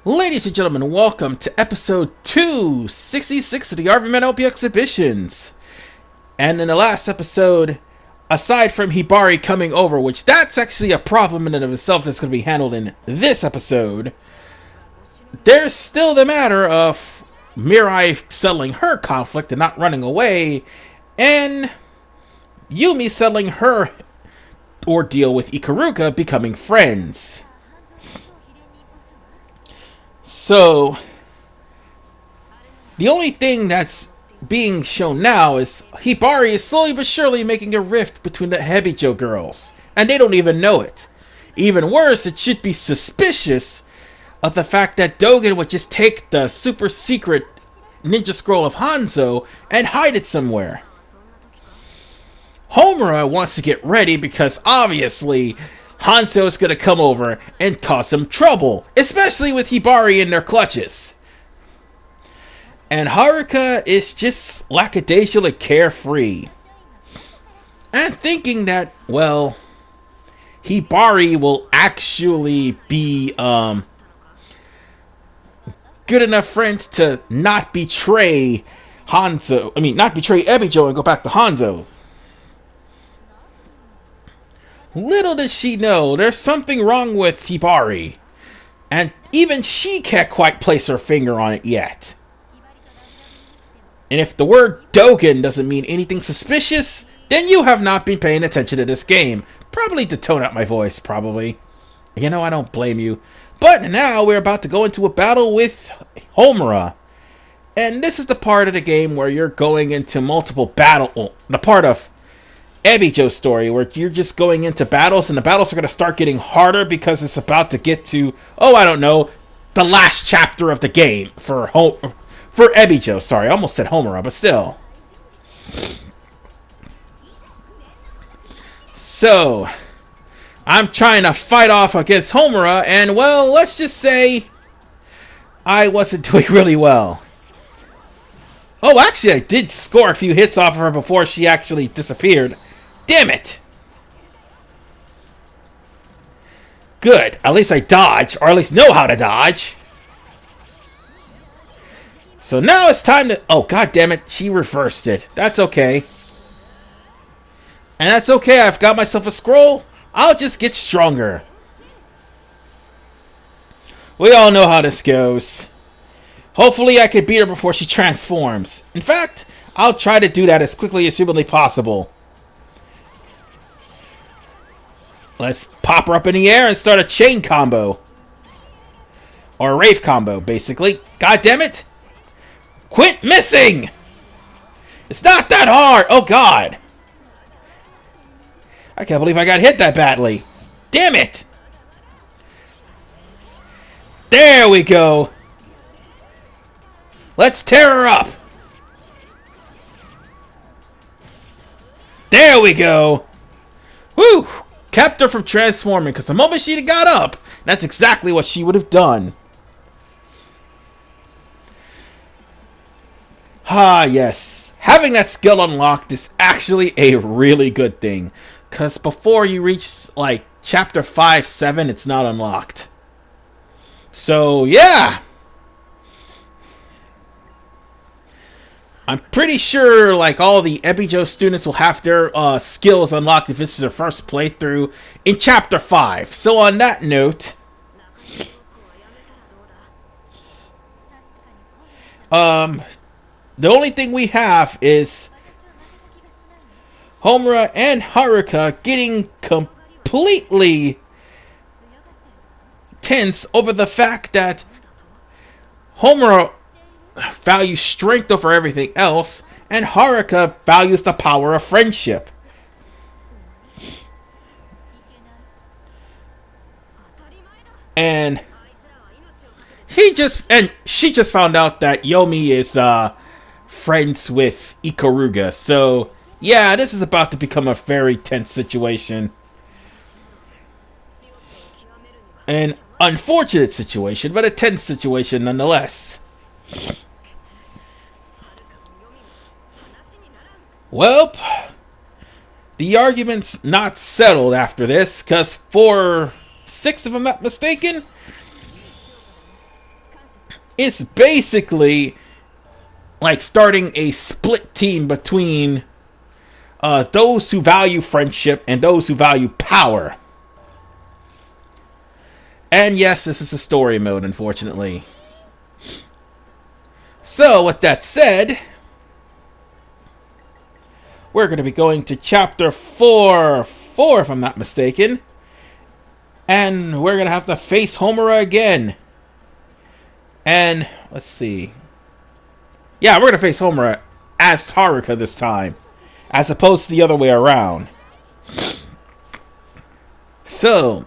Ladies and gentlemen, welcome to episode 266 of the RVMan LP Exhibitions. And in the last episode, aside from Hibari coming over, which that's actually a problem in and of itself that's going to be handled in this episode, there's still the matter of Mirai settling her conflict and not running away, and Yumi settling her ordeal with Ikaruga becoming friends. So, the only thing that's being shown now is Hibari is slowly but surely making a rift between the Hebijo girls, and they don't even know it. Even worse, it should be suspicious of the fact that Dogen would just take the super secret ninja scroll of Hanzo and hide it somewhere. Homura wants to get ready because obviously Hanzo is going to come over and cause some trouble, especially with Hibari in their clutches. And Haruka is just lackadaisically carefree. And thinking that, well, Hibari will actually be good enough friends to not betray not betray Hebijo and go back to Hanzo. Little does she know, there's something wrong with Hibari. And even she can't quite place her finger on it yet. And if the word Dogen doesn't mean anything suspicious, then you have not been paying attention to this game. Probably to tone out my voice, probably. You know, I don't blame you. But now we're about to go into a battle with Homura. And this is the part of the game where you're going into multiple the part of Hebijo's story where you're just going into battles, and the battles are going to start getting harder because it's about to get to, I don't know, the last chapter of the game for Hebijo. Sorry, I almost said Homura, but still. So, I'm trying to fight off against Homura, and well, let's just say I wasn't doing really well. Oh, actually, I did score a few hits off of her before she actually disappeared. Damn it! Good. At least I dodge, or at least know how to dodge. So now it's time to... Oh, god damn it. She reversed it. That's okay. And that's okay. I've got myself a scroll. I'll just get stronger. We all know how this goes. Hopefully I can beat her before she transforms. In fact, I'll try to do that as quickly as humanly possible. Let's pop her up in the air and start a chain combo. Or a rave combo, basically. God damn it! Quit missing! It's not that hard! Oh god! I can't believe I got hit that badly. Damn it! There we go! Let's tear her up! There we go! Woo! Kept her from transforming, because the moment she got up, that's exactly what she would have done. Ah, yes. Having that skill unlocked is actually a really good thing, because before you reach, like, chapter 5, 7, it's not unlocked. So, yeah! I'm pretty sure, like, all the Hebijo students will have their skills unlocked if this is their first playthrough in Chapter 5. So on that note, the only thing we have is Homura and Haruka getting completely tense over the fact that Homura values strength over everything else, and Haruka values the power of friendship. And she just found out that Yomi is friends with Ikaruga. So yeah, this is about to become a very tense situation. An unfortunate situation, but a tense situation nonetheless. Well, the argument's not settled after this, because for 6, if I'm not mistaken, It's basically like starting a split team between those who value friendship and those who value power. And yes, this is a story mode, unfortunately. So, with that said, we're going to be going to chapter 4, if I'm not mistaken. And we're going to have to face Homura again. And, let's see. Yeah, we're going to face Homura as Haruka this time, as opposed to the other way around. So,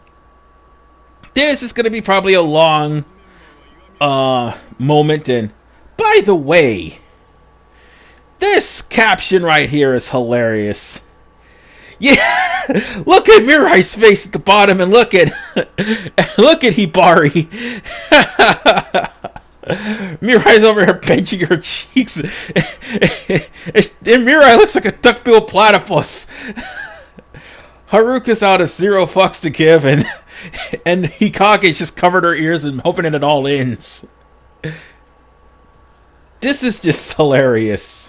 this is going to be probably a long moment. And, by the way, this caption right here is hilarious. Yeah, look at Mirai's face at the bottom, and look at Hibari. Mirai's over here pinching her cheeks, and Mirai looks like a duck-billed platypus. Haruka's out of zero fucks to give, and Hikage's just covered her ears and hoping it all ends. This is just hilarious.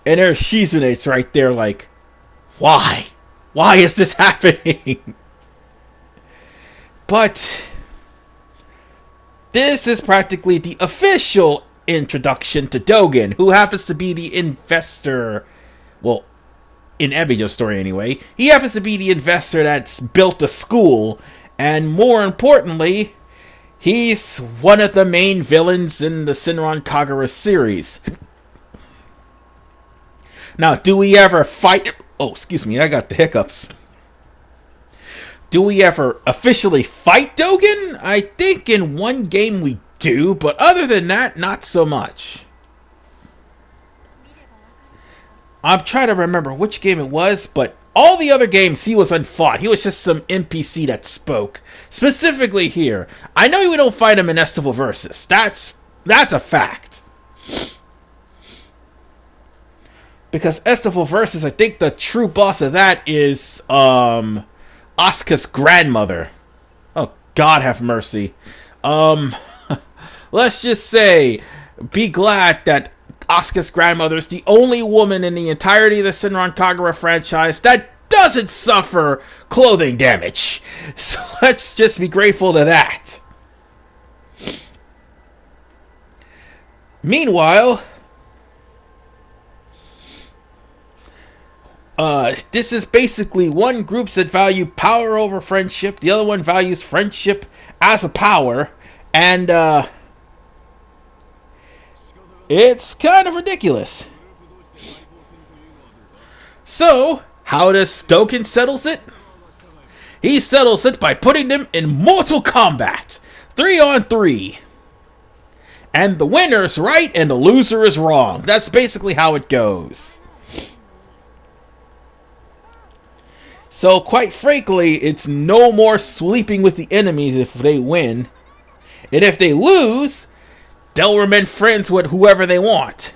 And there's Shizune's right there like, why? Why is this happening? But this is practically the official introduction to Dogen, who happens to be the investor. Well, in Hebijo's story anyway. He happens to be the investor that's built a school, and more importantly, he's one of the main villains in the Shinron Kagura series. Now, do we ever fight... Oh, excuse me, I got the hiccups. Do we ever officially fight Dogen? I think in one game we do, but other than that, not so much. I'm trying to remember which game it was, but all the other games he was unfought. He was just some NPC that spoke. Specifically here. I know we don't fight him in Estival Versus. That's a fact. Because Estival Versus, I think the true boss of that is Asuka's grandmother. Oh, God have mercy. Let's just say, be glad that Asuka's grandmother is the only woman in the entirety of the Shinron Kagura franchise that doesn't suffer clothing damage. So let's just be grateful to that. Meanwhile, this is basically one group that value power over friendship, the other one values friendship as a power, and it's kind of ridiculous. So, how does Dogen settles it? He settles it by putting them in mortal combat, 3-on-3. And the winner's right and the loser is wrong. That's basically how it goes. So, quite frankly, it's no more sleeping with the enemies if they win. And if they lose, they'll remain friends with whoever they want.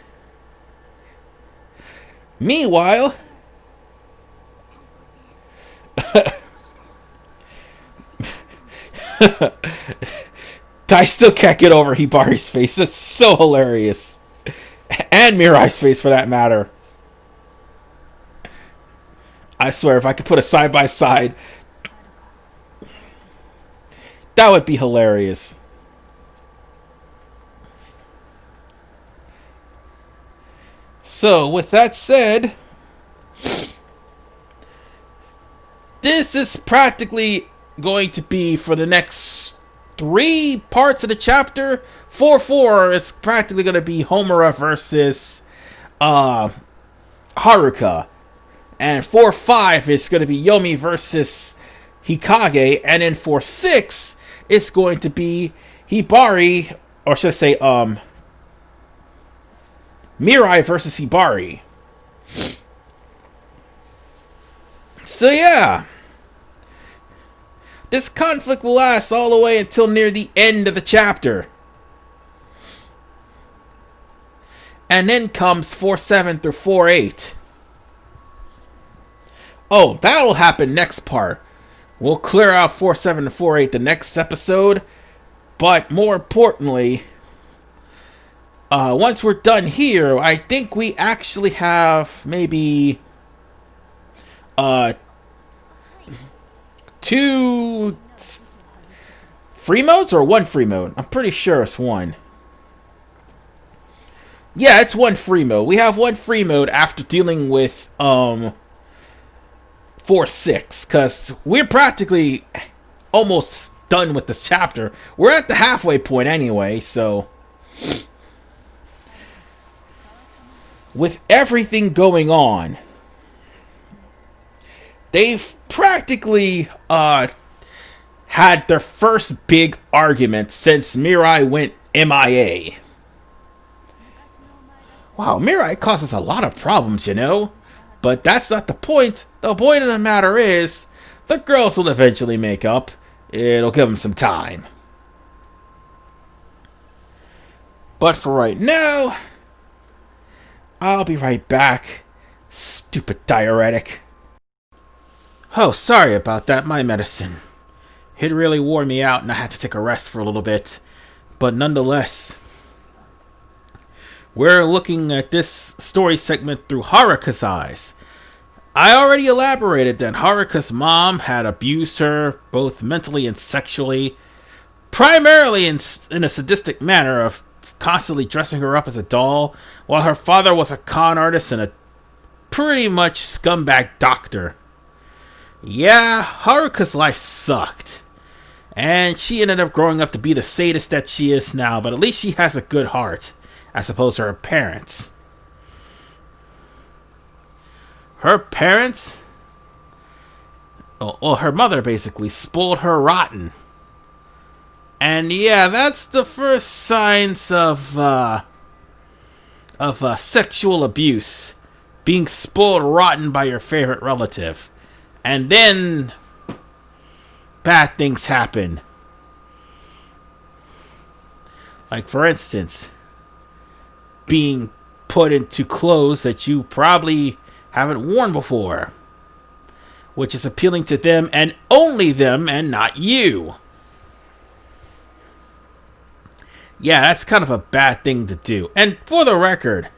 Meanwhile, I still can't get over Hibari's face. That's so hilarious. And Mirai's face, for that matter. I swear, if I could put a side-by-side, that would be hilarious. So, with that said, this is practically going to be for the next 3 parts of the chapter. 4-4, it's practically going to be Homura versus Haruka. And 4-5, it's going to be Yomi versus Hikage. And then 4-6, it's going to be Hibari, or should I say, Mirai versus Hibari. So yeah, this conflict will last all the way until near the end of the chapter. And then comes 4-7 through 4-8. Oh, that'll happen next part. We'll clear out 4-7 to 4-8 the next episode. But more importantly, once we're done here, I think we actually have maybe uh, 2 free modes or 1 free mode. I'm pretty sure it's 1. Yeah, it's 1 free mode. We have 1 free mode after dealing with 4-6, because we're practically almost done with this chapter. We're at the halfway point anyway, so with everything going on, they've practically had their first big argument since Mirai went MIA. Wow, Mirai causes a lot of problems, you know? But that's not the point. The point of the matter is, the girls will eventually make up. It'll give them some time. But for right now, I'll be right back. Stupid diuretic. Oh, sorry about that, my medicine. It really wore me out and I had to take a rest for a little bit. But nonetheless, we're looking at this story segment through Haruka's eyes. I already elaborated that Haruka's mom had abused her, both mentally and sexually, primarily in a sadistic manner of constantly dressing her up as a doll, while her father was a con artist and a pretty much scumbag doctor. Yeah, Haruka's life sucked, and she ended up growing up to be the sadist that she is now, but at least she has a good heart, as opposed to her parents. Her parents, well, her mother basically spoiled her rotten. And yeah, that's the first signs of sexual abuse. Being spoiled rotten by your favorite relative. And then bad things happen. Like, for instance, being put into clothes that you probably haven't worn before, which is appealing to them and only them and not you. Yeah, that's kind of a bad thing to do. And for the record,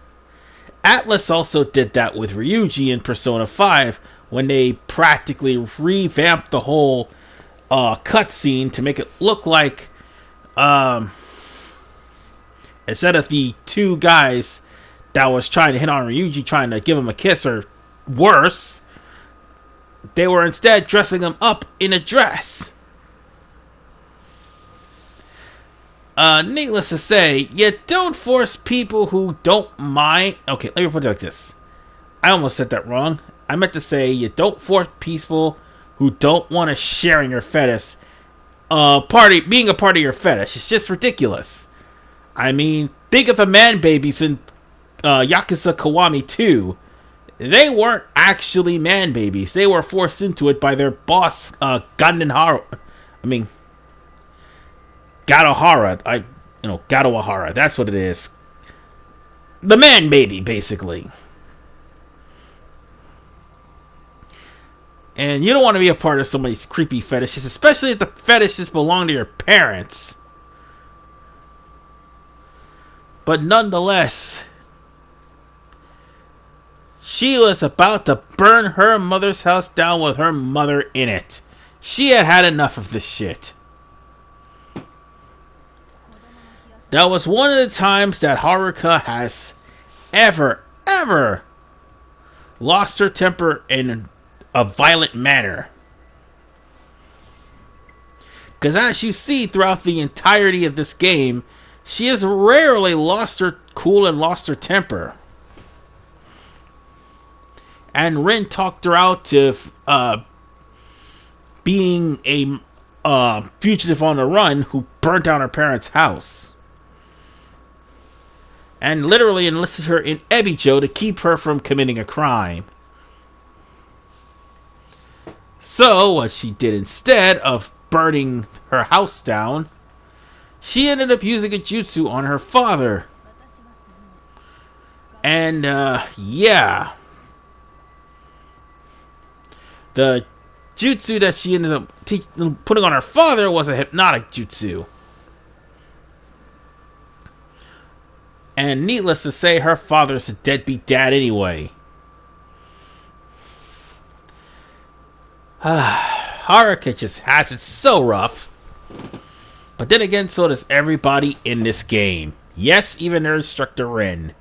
Atlas also did that with Ryuji in Persona 5 when they practically revamped the whole cutscene to make it look like instead of the 2 guys that was trying to hit on Ryuji, trying to give him a kiss or worse, they were instead dressing him up in a dress. Needless to say, you don't force people who don't mind. Okay, let me put it like this. I almost said that wrong. I meant to say you don't force people who don't want to share in your fetish, being a part of your fetish. It's just ridiculous. I mean, think of the man babies in Yakuza Kiwami 2. They weren't actually man babies. They were forced into it by their boss, Gatohara. Gatohara. That's what it is. The man baby, basically. And you don't want to be a part of somebody's creepy fetishes, especially if the fetishes belong to your parents. But nonetheless, she was about to burn her mother's house down with her mother in it. She had had enough of this shit. That was one of the times that Haruka has ever lost her temper in a violent manner. Because as you see throughout the entirety of this game, she has rarely lost her cool and lost her temper. And Rin talked her out to being a fugitive on the run who burnt down her parents' house. And literally enlisted her in Hebijo to keep her from committing a crime. So, what she did instead of burning her house down, she ended up using a jutsu on her father. And, yeah. The jutsu that she ended up putting on her father was a hypnotic jutsu. And needless to say, her father's a deadbeat dad anyway. Haruka just has it so rough. But then again, so does everybody in this game. Yes, even their instructor Rin.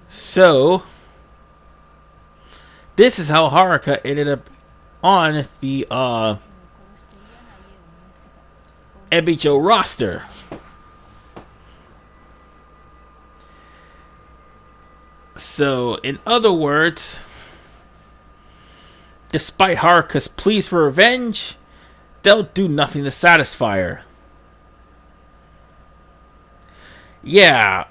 So, this is how Haruka ended up on the Hebijo roster. So, in other words, despite Haruka's pleas for revenge, they'll do nothing to satisfy her. Yeah,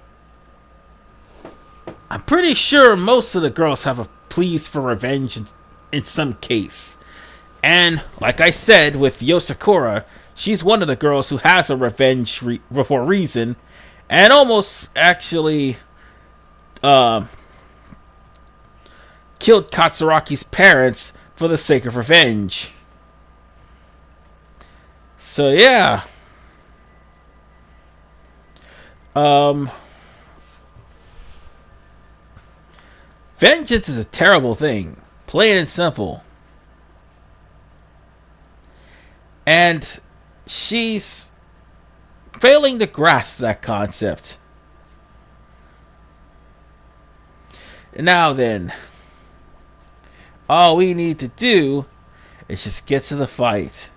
I'm pretty sure most of the girls have a pleas for revenge in some case. And, like I said, with Yosakura, she's one of the girls who has a revenge for a reason, and almost actually killed Katsuraki's parents for the sake of revenge. So yeah. Vengeance is a terrible thing, plain and simple. And she's failing to grasp that concept. Now then, all we need to do is just get to the fight.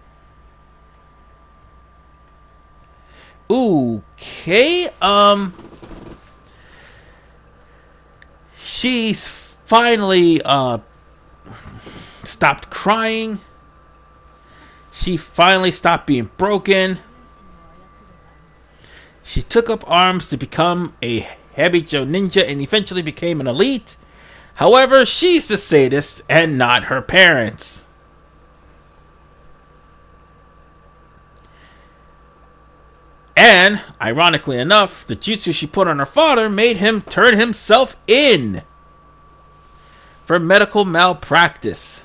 Okay, she's finally stopped crying. She finally stopped being broken. She took up arms to become a Hebijo ninja and eventually became an elite. However, she's the sadist and not her parents. And, ironically enough, the jutsu she put on her father made him turn himself in for medical malpractice.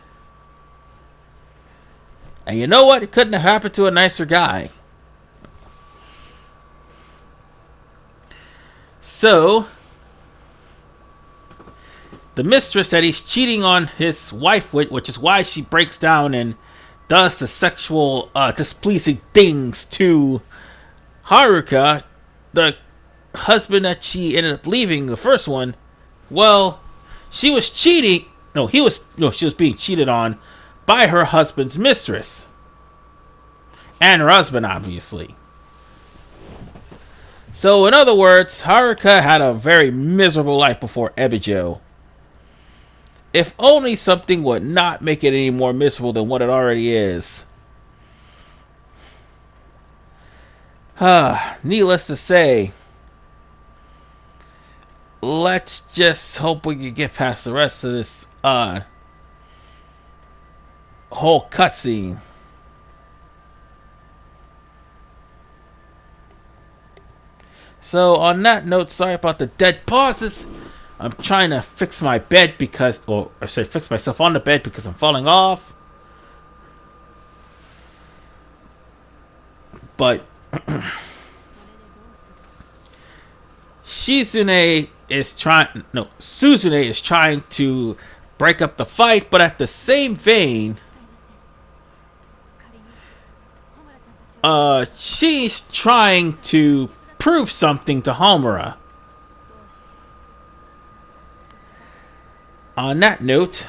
And you know what? It couldn't have happened to a nicer guy. So, the mistress that he's cheating on his wife with, which is why she breaks down and does the sexual displeasing things to Haruka, the husband that she ended up leaving, the first one, well, she was cheating. She was being cheated on by her husband's mistress. And her husband, obviously. So, in other words, Haruka had a very miserable life before Hebijo. If only something would not make it any more miserable than what it already is. Needless to say, let's just hope we can get past the rest of this whole cutscene. So on that note, sorry about the dead pauses. I'm trying to fix my bed because, fix myself on the bed because I'm falling off. But Suzune is trying to break up the fight, but at the same vein, she's trying to prove something to Homura. On that note,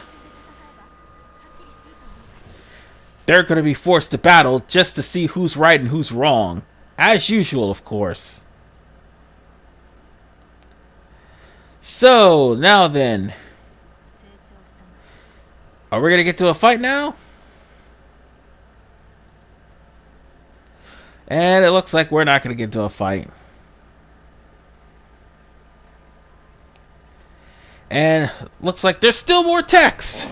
they're going to be forced to battle just to see who's right and who's wrong. As usual, of course. So, now then. Are we going to get to a fight now? And it looks like we're not going to get to a fight. And looks like there's still more text.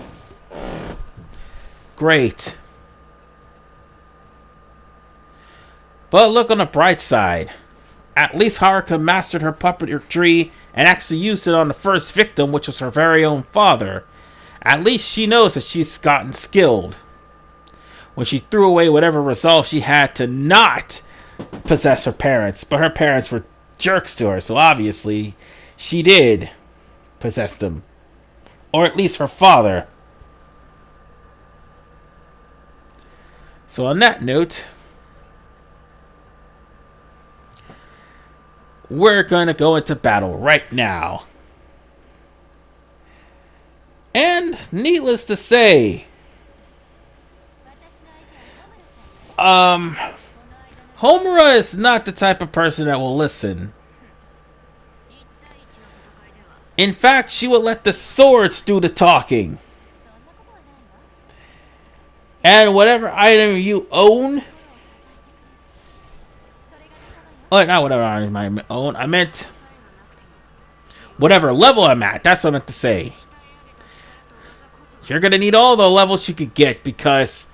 Great. But look on the bright side. At least Haruka mastered her puppetry and actually used it on the first victim, which was her very own father. At least she knows that she's gotten skilled. When she threw away whatever resolve she had to not possess her parents, but her parents were jerks to her, so obviously she did possess them. Or at least her father. So on that note, we're going to go into battle right now. And needless to say, Homura is not the type of person that will listen. In fact, she will let the swords do the talking. And whatever item you own... Oh, not whatever item I own. I meant... whatever level I'm at. That's what I meant to say. You're going to need all the levels you could get because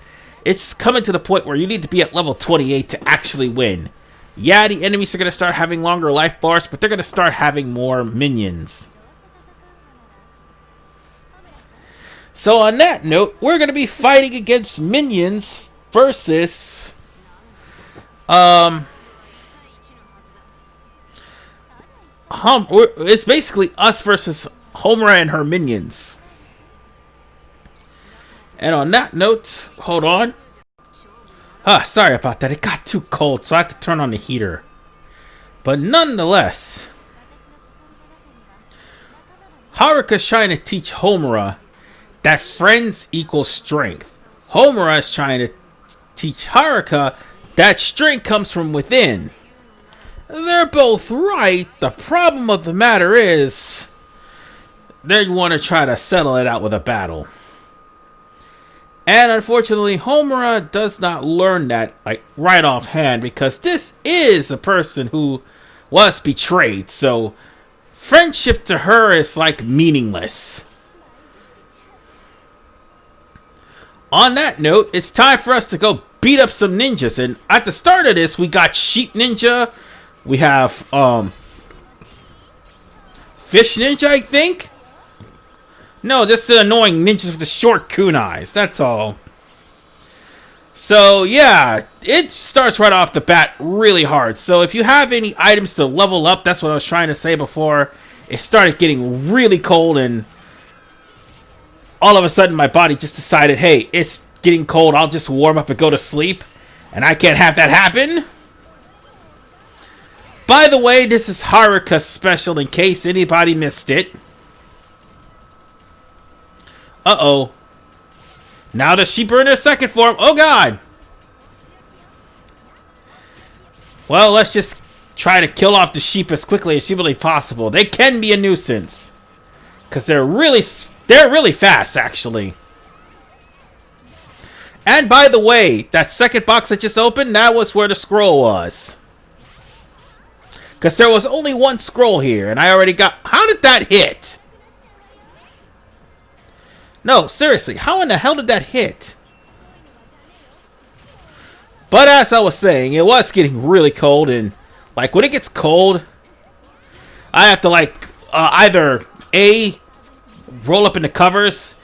it's coming to the point where you need to be at level 28 to actually win. Yeah, the enemies are going to start having longer life bars, but they're going to start having more minions. So on that note, we're going to be fighting against minions versus... it's basically us versus Homura and her minions. And on that note, hold on. Sorry about that. It got too cold, so I had to turn on the heater. But nonetheless, Haruka's trying to teach Homura that friends equal strength. Homura is trying to teach Haruka that strength comes from within. They're both right. The problem of the matter is they want to try to settle it out with a battle. And unfortunately, Homura does not learn that like right offhand because this is a person who was betrayed. So friendship to her is like meaningless. On that note, it's time for us to go beat up some ninjas. And at the start of this, we got Sheep Ninja. We have Fish Ninja, I think. No, just the annoying ninjas with the short kunais. That's all. So, yeah, it starts right off the bat really hard. So, if you have any items to level up, that's what I was trying to say before. It started getting really cold, and all of a sudden my body just decided, hey, it's getting cold. I'll just warm up and go to sleep. And I can't have that happen. By the way, this is Haruka's special in case anybody missed it. Uh-oh. Now does she burn her second form? Oh, God! Well, let's just try to kill off the sheep as quickly as humanly possible. They can be a nuisance. Because they're really fast, actually. And by the way, that second box I just opened, that was where the scroll was. Because there was only one scroll here, and I already got... How did that hit? No, seriously, how in the hell did that hit? But as I was saying, it was getting really cold, and like when it gets cold, I have to like either A, roll up in the covers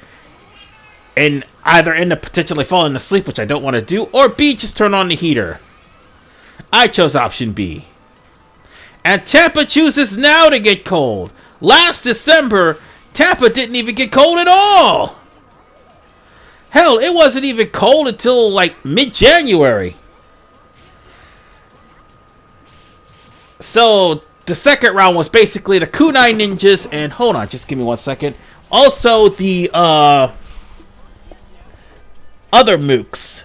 and either end up potentially falling asleep, which I don't want to do, or B, just turn on the heater. I chose option B. And Tampa chooses now to get cold. Last December, Tampa didn't even get cold at all. Hell, it wasn't even cold until like mid-January. So the second round was basically the kunai ninjas and hold on, just give me 1 second. Also the other mooks.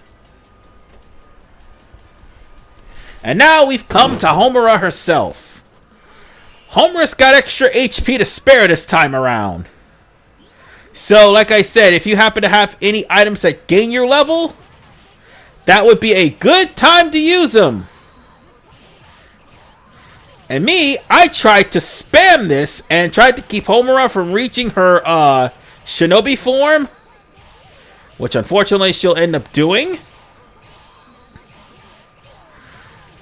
And now we've come to Homura herself. Homura's got extra HP to spare this time around. So, like I said, if you happen to have any items that gain your level, that would be a good time to use them. And me, I tried to spam this and tried to keep Homura from reaching her shinobi form, which unfortunately she'll end up doing.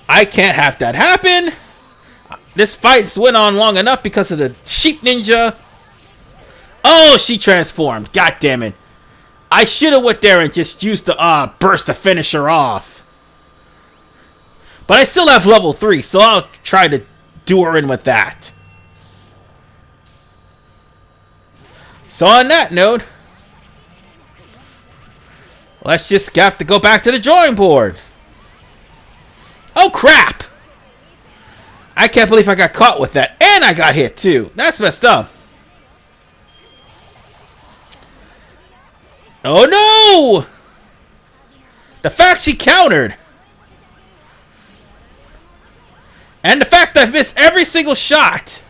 I can't have that happen. This fight's went on long enough because of the Sheep Ninja. Oh, she transformed. God damn it. I should have went there and just used the burst to finish her off. But I still have level 3, so I'll try to do her in with that. So on that note, let's just have to go back to the drawing board. Oh crap! I can't believe I got caught with that. And I got hit too. That's messed up. Oh no! The fact she countered. And the fact that I've missed every single shot.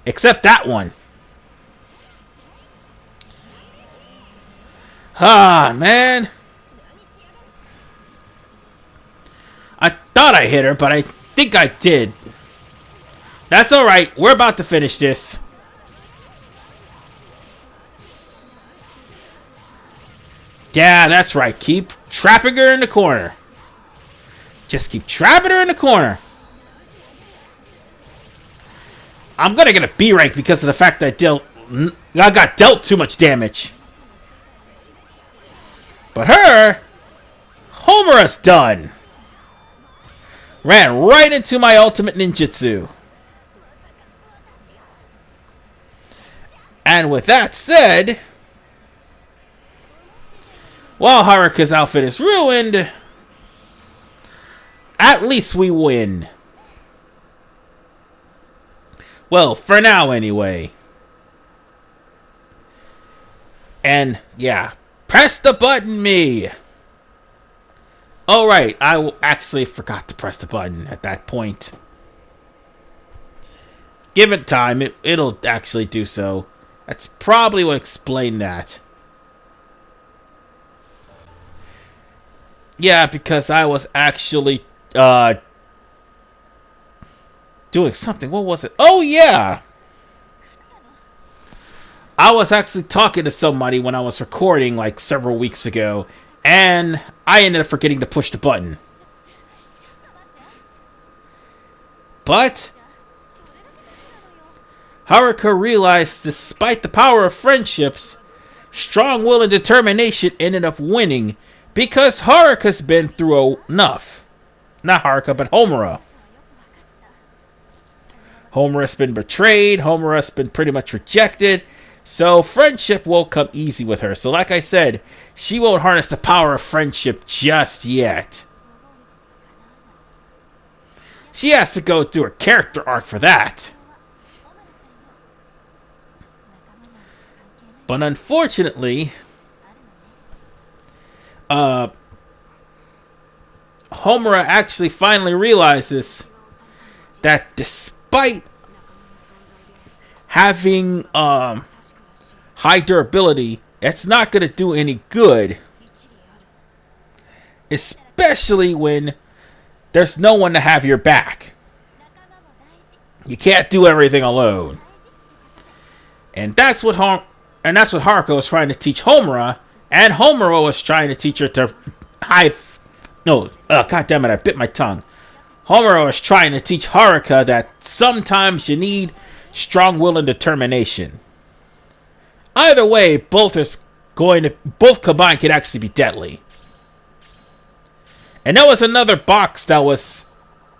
Except that one. Ah, man. I thought I hit her, but I think I did. That's alright. We're about to finish this. Yeah, that's right. Keep trapping her in the corner. Just keep trapping her in the corner. I'm gonna get a B rank because of the fact that I got dealt too much damage. But her, Homura's done. Ran right into my ultimate ninjutsu. And with that said, while Haruka's outfit is ruined, at least we win. Well, for now anyway. And yeah, press the button, me. Oh right, I actually forgot to press the button at that point. Give it time, it'll actually do so. That's probably what explained that. Yeah, because I was actually doing something. What was it? Oh yeah! I was actually talking to somebody when I was recording like several weeks ago, and I ended up forgetting to push the button. But Haruka realized despite the power of friendships, strong will and determination ended up winning because Haruka's been through enough. Not Haruka, but Homura. Homura's been betrayed. Homura's been pretty much rejected. So friendship won't come easy with her. So like I said, she won't harness the power of friendship just yet. She has to go through a character arc for that. But unfortunately, Homura actually finally realizes that despite having high durability, it's not going to do any good. Especially when there's no one to have your back. You can't do everything alone. And that's what Haruka was trying to teach Homura, and Homura was trying to teach her to God damn it, I bit my tongue. Homura was trying to teach Haruka that sometimes you need strong will and determination. Either way, both combined could actually be deadly. And there was another box that was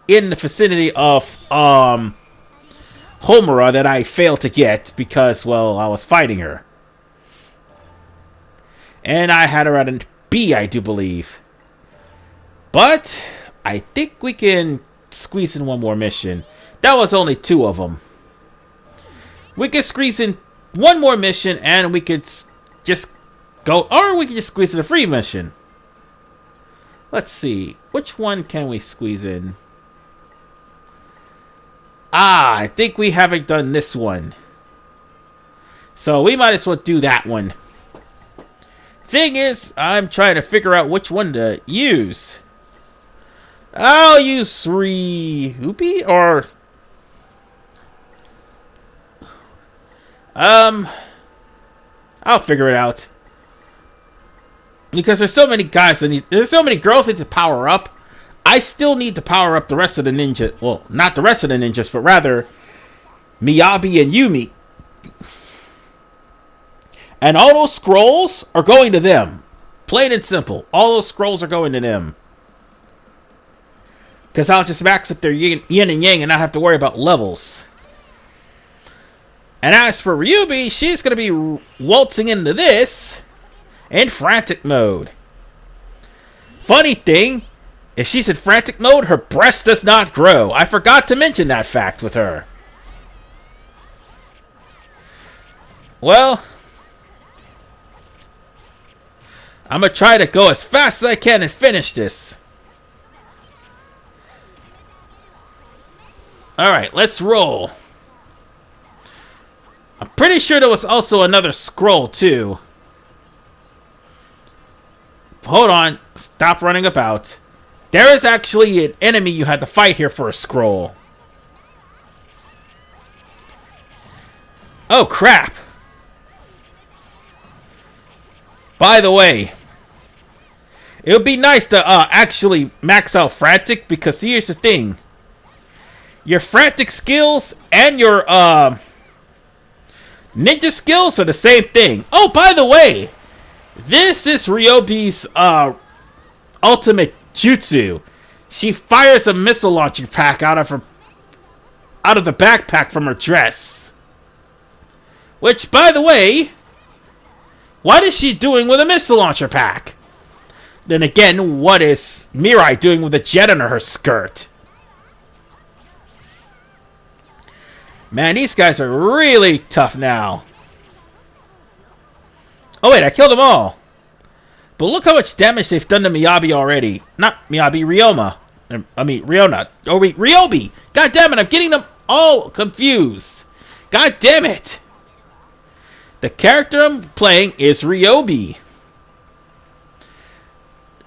in the vicinity of Homura that I failed to get because, well, I was fighting her. And I had her at a B, I do believe. But I think we can squeeze in one more mission. That was only 2 of them. We could squeeze in one more mission and we could just go, or we could just squeeze in a free mission. Let's see. Which one can we squeeze in? I think we haven't done this one. So we might as well do that one. Thing is, I'm trying to figure out which one to use. I'll use Hoopy or I'll figure it out. Because there's so many guys there's so many girls that need to power up. I still need to power up the rest of the ninja. Well, not the rest of the ninjas, but rather Miyabi and Yumi. And all those scrolls are going to them. Plain and simple. All those scrolls are going to them. Because I'll just max up their yin and yang and not have to worry about levels. And as for Ryubi, she's going to be waltzing into this in frantic mode. Funny thing, if she's in frantic mode, her breast does not grow. I forgot to mention that fact with her. Well, I'm going to try to go as fast as I can and finish this. Alright, let's roll. I'm pretty sure there was also another scroll, too. Hold on. Stop running about. There is actually an enemy you had to fight here for a scroll. Oh, crap. By the way, it would be nice to actually max out Frantic, because here's the thing. Your Frantic skills and your ninja skills are the same thing. Oh, by the way, this is Ryobi's ultimate jutsu. She fires a missile launcher pack out of the backpack from her dress. Which, by the way, what is she doing with a missile launcher pack? Then again, what is Mirai doing with a jet under her skirt? Man, these guys are really tough now. Oh wait, I killed them all. But look how much damage they've done to Miyabi already. Not Miyabi, Ryoma. I mean, Ryona. Oh wait, Ryobi! God damn it, I'm getting them all confused. God damn it! The character I'm playing is Ryobi.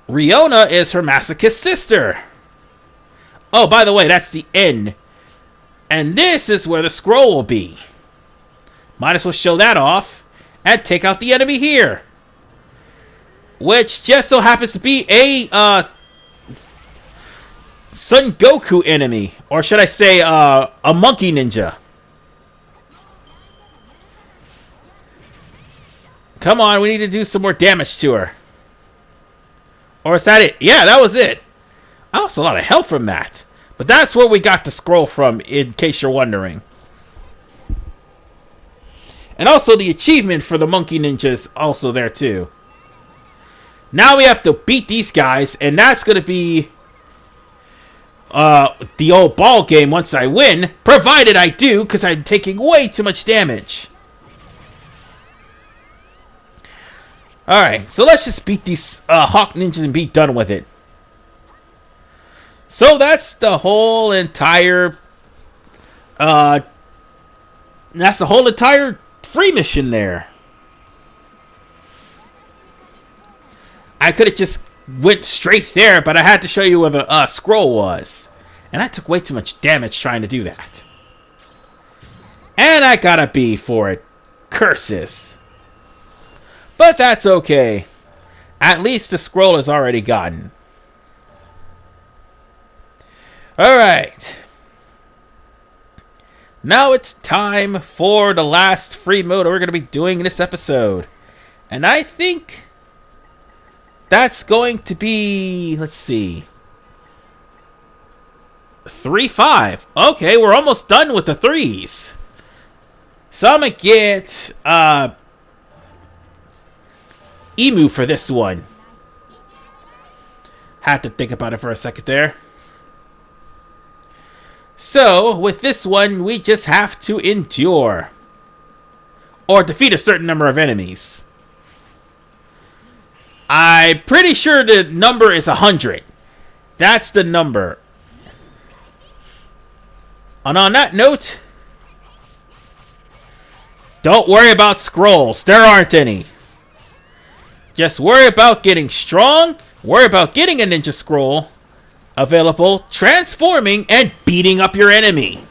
Ryona is her masochist sister. Oh, by the way, that's the end. And this is where the scroll will be. Might as well show that off and take out the enemy here. Which just so happens to be a Son Goku enemy. Or should I say a monkey ninja. Come on, we need to do some more damage to her. Or is that it? Yeah, that was it. I lost a lot of health from that. But that's where we got the scroll from, in case you're wondering. And also the achievement for the monkey ninja is also there too. Now we have to beat these guys, and that's going to be the old ball game once I win. Provided I do, because I'm taking way too much damage. Alright, so let's just beat these Hawk Ninjas and be done with it. So that's the whole entire free mission there. I could have just went straight there, but I had to show you where the scroll was. And I took way too much damage trying to do that. And I got a B for it. Curses. But that's okay. At least the scroll is already gotten. Alright. Now it's time for the last free mode we're going to be doing in this episode. And I think that's going to be, let's see, 3-5. Okay, we're almost done with the threes. So I'm going to get Emu for this one. Had to think about it for a second there. So, with this one, we just have to endure. Or defeat a certain number of enemies. I'm pretty sure the number is 100. That's the number. And on that note, don't worry about scrolls. There aren't any. Just worry about getting strong, worry about getting a ninja scroll available, transforming, and beating up your enemy.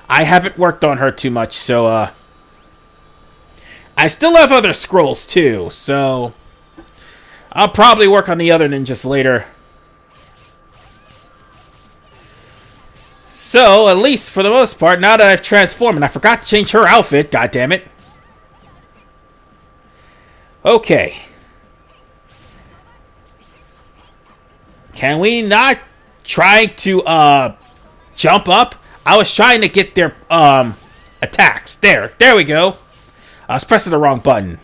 I haven't worked on her too much, so I still have other scrolls too, so I'll probably work on the other ninjas later. So, at least for the most part, now that I've transformed, and I forgot to change her outfit, goddammit. Okay. Can we not try to jump up? I was trying to get their attacks. There we go. I was pressing the wrong button.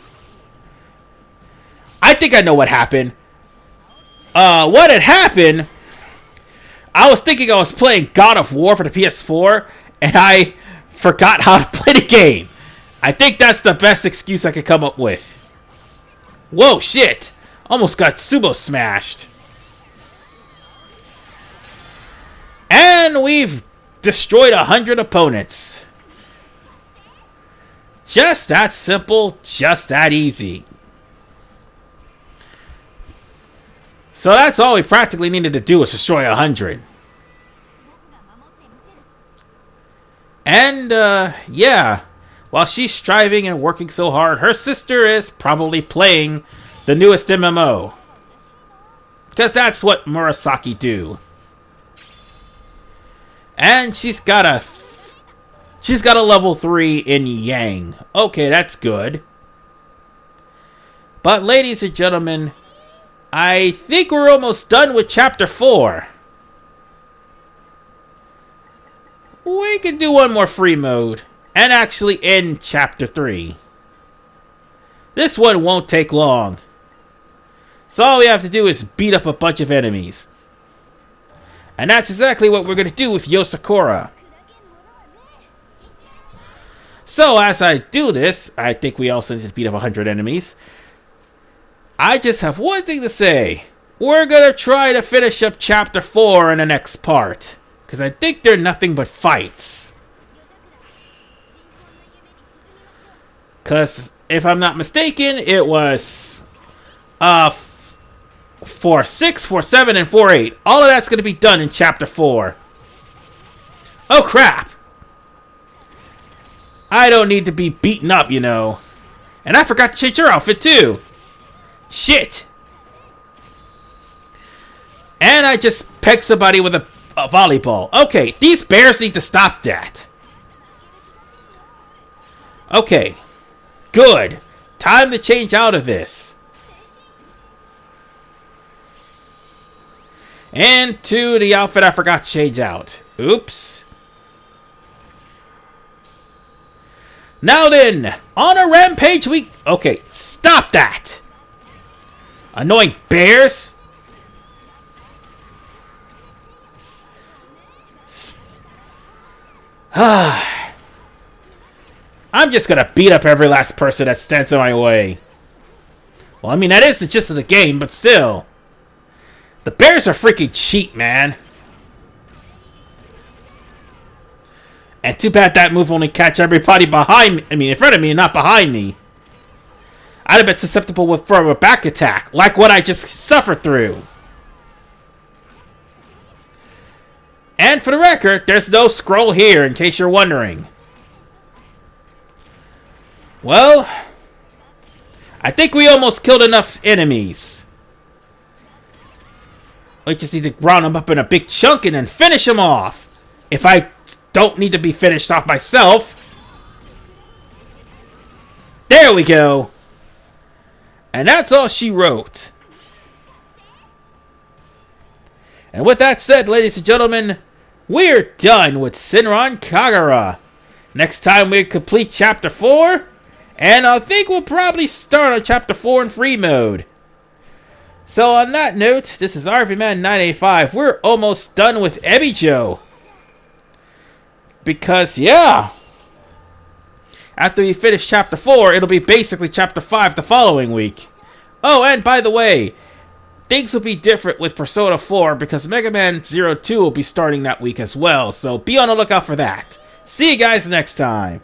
I think I know what happened. What had happened, I was thinking I was playing God of War for the PS4, and I forgot how to play the game. I think that's the best excuse I could come up with. Whoa, shit! Almost got sumo smashed. And we've destroyed 100 opponents. Just that simple, just that easy. So that's all we practically needed to do was destroy 100. And, yeah. While she's striving and working so hard, her sister is probably playing the newest MMO. Because that's what Murasaki do. And she's got a level 3 in Yang. Okay, that's good. But ladies and gentlemen, I think we're almost done with Chapter 4. We can do one more free mode. And actually end Chapter 3. This one won't take long. So all we have to do is beat up a bunch of enemies. And that's exactly what we're going to do with Yosakura. So as I do this, I think we also need to beat up 100 enemies. I just have one thing to say. We're going to try to finish up Chapter 4 in the next part. Because I think they're nothing but fights. Because if I'm not mistaken, it was 4-6, 4-7, and 4-8. All of that's going to be done in Chapter 4. Oh, crap. I don't need to be beaten up, you know. And I forgot to change her outfit, too. Shit. And I just pegged somebody with a volleyball. Okay, these bears need to stop that. Okay. Good. Time to change out of this. And to the outfit I forgot to change out. Oops. Now then, on a rampage we... Okay, stop that. Annoying bears. I'm just gonna beat up every last person that stands in my way. Well, I mean, that is the gist of the game, but still. The bears are freaking cheap, man. And too bad that move only catch everybody behind me. I mean, in front of me and not behind me. I'd have been susceptible for a back attack, like what I just suffered through. And for the record, there's no scroll here, in case you're wondering. Well, I think we almost killed enough enemies. We just need to round them up in a big chunk and then finish them off. If I don't need to be finished off myself. There we go. And that's all she wrote. And with that said, ladies and gentlemen, we're done with Shinran Kagura. Next time we complete Chapter 4. And I think we'll probably start on Chapter 4 in free mode. So on that note, this is RVMan 985. We're almost done with Hebijo. Because, yeah. After we finish Chapter 4, it'll be basically Chapter 5 the following week. Oh, and by the way, things will be different with Persona 4 because Mega Man 02 will be starting that week as well. So be on the lookout for that. See you guys next time.